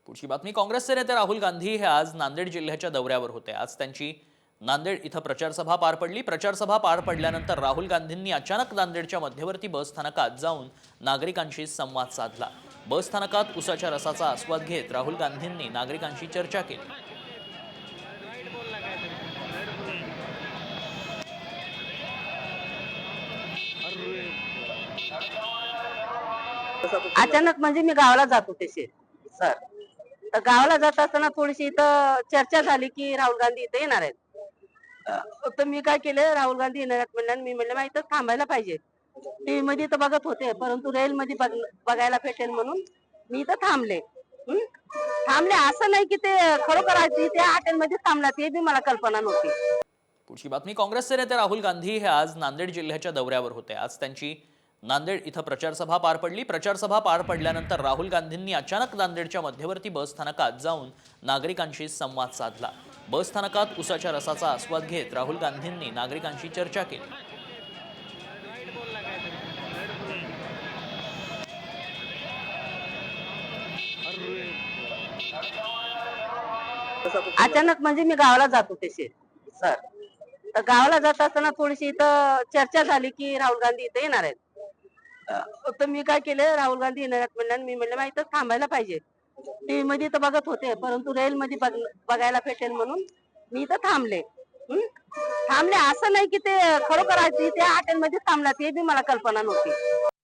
पुढची बातमी. काँग्रेसचे नेते राहुल गांधी हे आज नांदेड जिल्ह्याच्या दौऱ्यावर होते. आज त्यांची नांदेड इथं प्रचार सभा पार पडली. प्रचार सभा पार पडल्यानंतर राहुल गांधींनी अचानक नांदेडच्या मध्यवर्ती बस स्थानकात जाऊन नागरिकांशी संवाद साधला. बस स्थानकात उसाच्या रसाचा आस्वाद घेत राहुल गांधींनी नागरिकांशी चर्चा केली. अचानक म्हणजे मी गावाला जात होते सर. तर गावाला जात असताना थोडीशी इथं चर्चा झाली की राहुल गांधी इथं येणार आहेत. तर मी काय केलं, राहुल गांधी येणार आहेत म्हणलं, मी म्हणलं इथं थांबायला पाहिजे. टीव्ही मध्ये तर बघत होते, परंतु रेल मध्ये बघायला भेटेल म्हणून मी इथं थांबले. थांबले असं नाही की ते खरोखर ते हॉटेलमध्ये थांबला, ते बी मला कल्पना नव्हती. पुढची बातमी. काँग्रेसचे नेते राहुल गांधी हे आज नांदेड जिल्ह्याच्या दौऱ्यावर होते. आज त्यांची नांदेड इथं प्रचार सभा पार पडली. प्रचार सभा पार पडल्यानंतर राहुल गांधींनी अचानक नांदेडच्या मध्यवर्ती बस स्थानकात जाऊन नागरिकांशी संवाद साधला. बस स्थानकात उसाच्या रसाचा आस्वाद घेत राहुल गांधींनी नागरिकांशी चर्चा केली. अचानक म्हणजे मी गावाला जात होते सर. तर गावाला जात असताना थोडीशी इथं चर्चा झाली की राहुल गांधी इथं येणार आहेत. तर मी काय केलं, राहुल गांधी येणार आहेत म्हणलं, मी म्हणलं इथं थांबायला पाहिजे. टीव्ही मध्ये तर बघत होते, परंतु रेल मध्ये बघायला भेटेल म्हणून मी इथं थांबले. थांबले असं नाही की ते खरोखर ते हॉटेलमध्ये थांबला, ते बी मला कल्पना नव्हती.